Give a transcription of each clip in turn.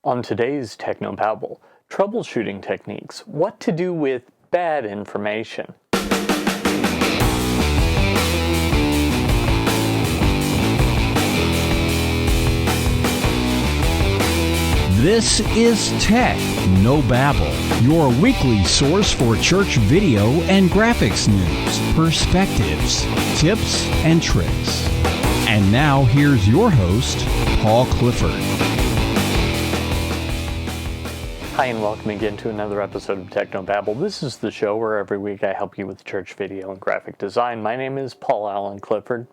On today's Babel, troubleshooting techniques, what to do with bad information. This is Tech No Babel, your weekly source for church video and graphics news, perspectives, tips, and tricks. And now here's your host, Paul Clifford. Hi, and welcome again to another episode of Tech No Babel. This is the show where every week I help you with church video and graphic design. My name is Paul Allen Clifford.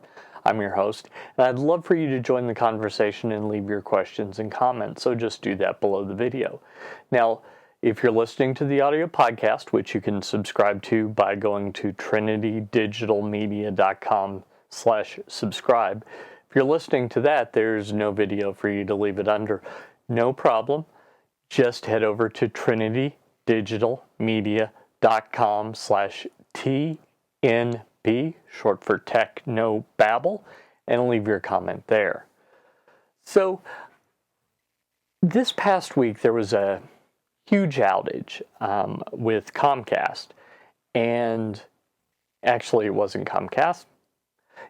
I'm your host, and I'd love for you to join the conversation and leave your questions and comments, so just do that below the video. Now, if you're listening to the audio podcast, which you can subscribe to by going to trinitydigitalmedia.com/subscribe, if you're listening to that, there's no video for you to leave it under. No problem. Just head over to trinitydigitalmedia.com/TNB, short for Tech No Babel, and leave your comment there. So, this past week there was a huge outage with Comcast, and actually it wasn't Comcast,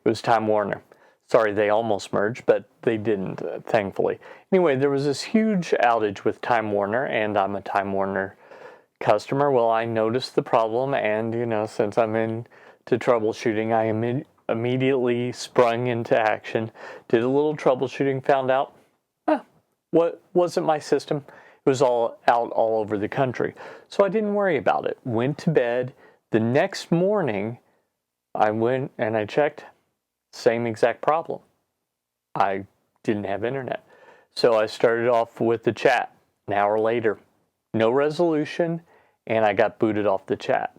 it was Time Warner. Sorry, they almost merged, but they didn't, thankfully. Anyway, there was this huge outage with Time Warner, and I'm a Time Warner customer. Well, I noticed the problem, and, since I'm into troubleshooting, I immediately sprung into action, did a little troubleshooting, found out, what wasn't my system. It was all out all over the country. So I didn't worry about it. Went to bed. The next morning, I went and I checked. Same exact problem. I didn't have internet. So I started off with the chat. An hour later, no resolution, and I got booted off the chat.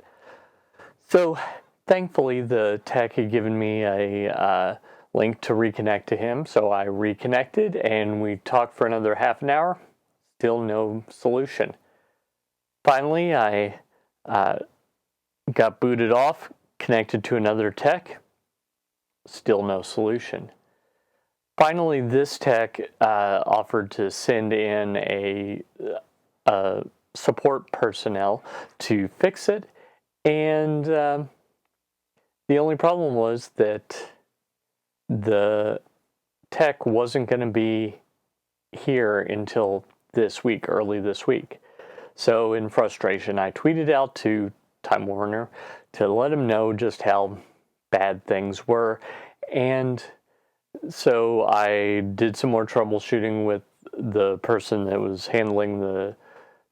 So thankfully, the tech had given me a link to reconnect to him. So I reconnected, and we talked for another half an hour. Still no solution. Finally, I got booted off, connected to another tech. Still no solution. Finally, this tech offered to send in a support personnel to fix it, and the only problem was that the tech wasn't going to be here until this week, early this week. So in frustration, I tweeted out to Time Warner to let them know just how bad things were, and so I did some more troubleshooting with the person that was handling the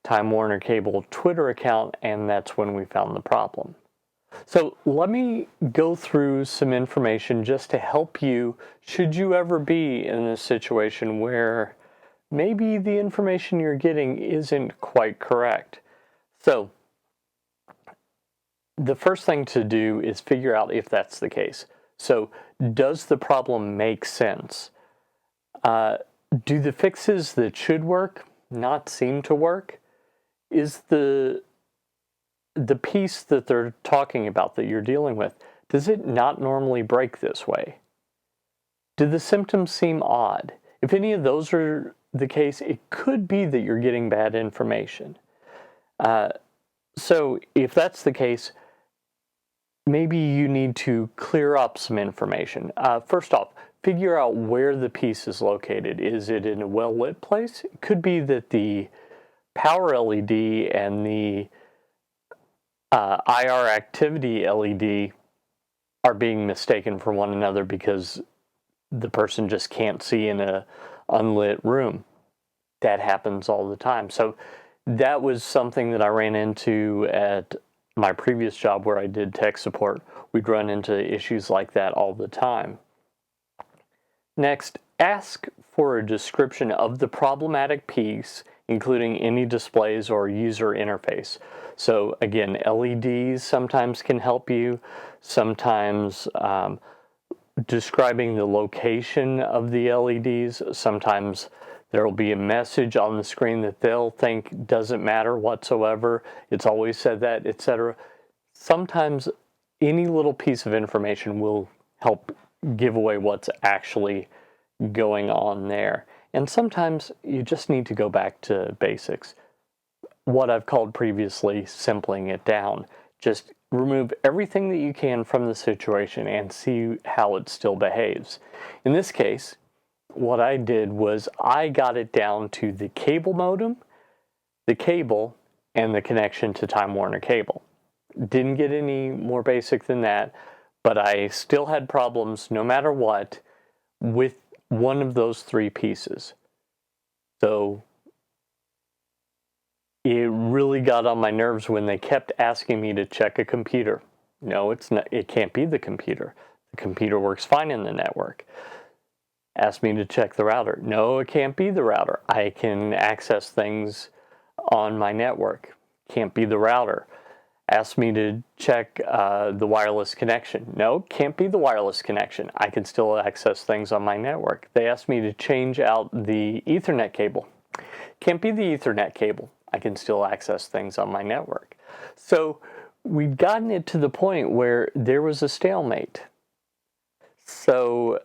Time Warner Cable Twitter account, and that's when we found the problem. So let me go through some information just to help you should you ever be in a situation where maybe the information you're getting isn't quite correct. So the first thing to do is figure out if that's the case. So, does the problem make sense? Do the fixes that should work not seem to work? Is the piece that they're talking about that you're dealing with, does it not normally break this way? Do the symptoms seem odd? If any of those are the case, it could be that you're getting bad information. So, if that's the case, maybe you need to clear up some information. First off, figure out where the piece is located. Is it in a well-lit place? It could be that the power LED and the IR activity LED are being mistaken for one another because the person just can't see in an unlit room. That happens all the time. So that was something that I ran into at my previous job where I did tech support. We'd run into issues like that all the time. Next, ask for a description of the problematic piece, including any displays or user interface. So again, LEDs sometimes can help you. Sometimes describing the location of the LEDs. Sometimes there will be a message on the screen that they'll think doesn't matter whatsoever. It's always said that, etc. Sometimes any little piece of information will help give away what's actually going on there. And sometimes you just need to go back to basics. What I've called previously simpling it down. Just remove everything that you can from the situation and see how it still behaves. In this case, what I did was I got it down to the cable modem, the cable, and the connection to Time Warner Cable. Didn't get any more basic than that, but I still had problems no matter what with one of those three pieces. So it really got on my nerves when they kept asking me to check a computer. No, it's not, it can't be the computer. The computer works fine in the network. Asked me to check the router. No, it can't be the router. I can access things on my network. Can't be the router. Asked me to check the wireless connection. No, can't be the wireless connection. I can still access things on my network. They asked me to change out the Ethernet cable. Can't be the Ethernet cable. I can still access things on my network. So we'd gotten it to the point where there was a stalemate. So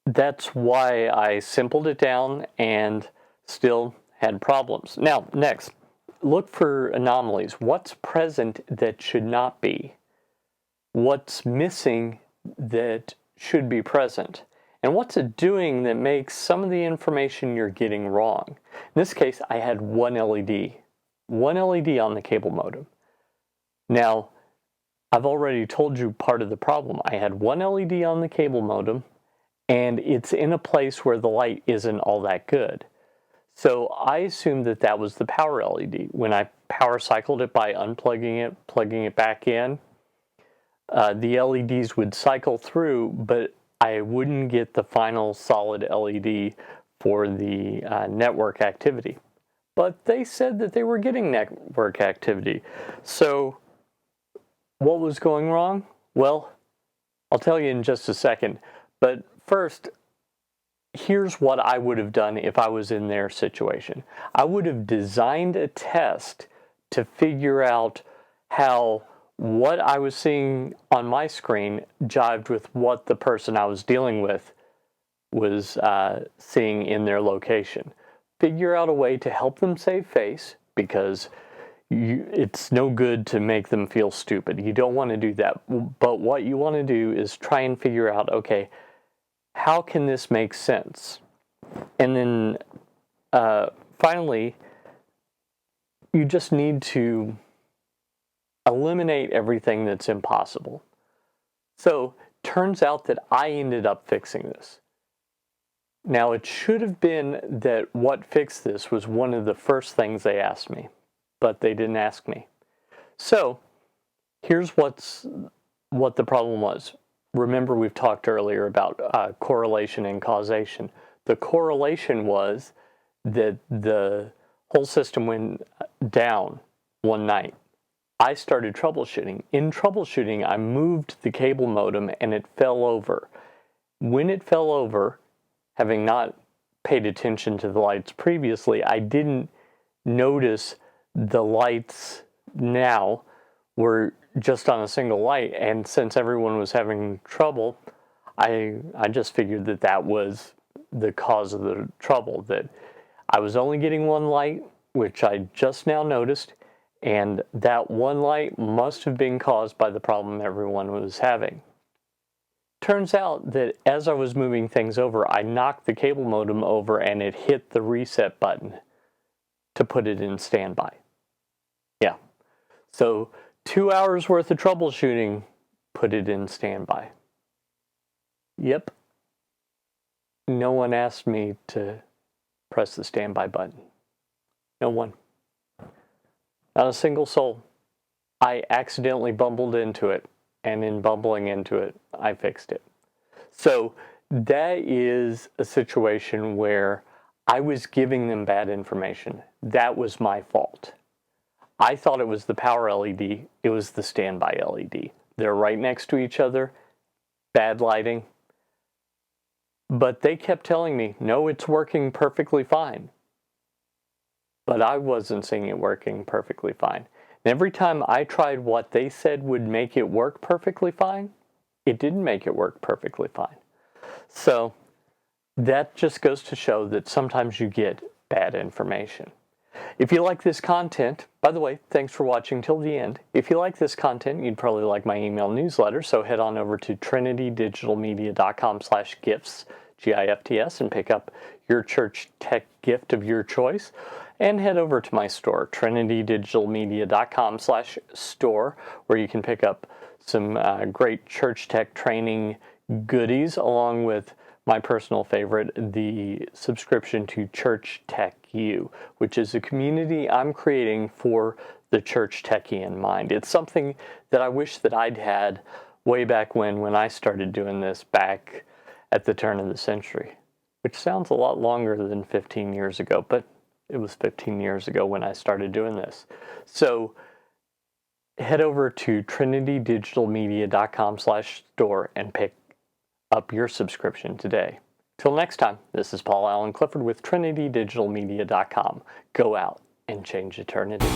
that's why I simpled it down and still had problems. Now, next, look for anomalies. What's present that should not be? What's missing that should be present? And what's it doing that makes some of the information you're getting wrong? In this case, I had one LED on the cable modem. Now, I've already told you part of the problem. I had one LED on the cable modem, and it's in a place where the light isn't all that good. So I assumed that that was the power LED. When I power cycled it by unplugging it, plugging it back in, the LEDs would cycle through, but I wouldn't get the final solid LED for the network activity. But they said that they were getting network activity. So what was going wrong? Well, I'll tell you in just a second. But first, here's what I would have done if I was in their situation. I would have designed a test to figure out how what I was seeing on my screen jived with what the person I was dealing with was seeing in their location. Figure out a way to help them save face, because it's no good to make them feel stupid. You don't want to do that. But what you want to do is try and figure out, okay, how can this make sense? And then finally, you just need to eliminate everything that's impossible. So turns out that I ended up fixing this. Now, it should have been that what fixed this was one of the first things they asked me, but they didn't ask me. So here's what the problem was. Remember, we've talked earlier about correlation and causation. The correlation was that the whole system went down one night. I started troubleshooting. In troubleshooting, I moved the cable modem and it fell over. When it fell over, having not paid attention to the lights previously, I didn't notice the lights now were just on a single light, and since everyone was having trouble, I just figured that that was the cause of the trouble, that I was only getting one light, which I just now noticed, and that one light must have been caused by the problem everyone was having. Turns out that as I was moving things over, I knocked the cable modem over and it hit the reset button to put it in standby. Yeah. So 2 hours worth of troubleshooting, put it in standby. Yep. No one asked me to press the standby button. No one. Not a single soul. I accidentally bumbled into it, and in bumbling into it, I fixed it. So that is a situation where I was giving them bad information. That was my fault. I thought it was the power LED. It was the standby LED. They're right next to each other. Bad lighting. But they kept telling me, no, it's working perfectly fine. But I wasn't seeing it working perfectly fine. And every time I tried what they said would make it work perfectly fine, it didn't make it work perfectly fine. So that just goes to show that sometimes you get bad information. If you like this content, by the way, thanks for watching till the end. If you like this content, you'd probably like my email newsletter, so head on over to trinitydigitalmedia.com/gifts, GIFTS, and pick up your church tech gift of your choice. And head over to my store, trinitydigitalmedia.com/store, where you can pick up some great church tech training goodies, along with my personal favorite, the subscription to Church Tech U, which is a community I'm creating for the church techie in mind. It's something that I wish that I'd had way back when I started doing this back at the turn of the century, which sounds a lot longer than 15 years ago, but it was 15 years ago when I started doing this. So head over to trinitydigitalmedia.com/store and pick up your subscription today. Till next time, this is Paul Allen Clifford with trinitydigitalmedia.com. Go out and change eternity.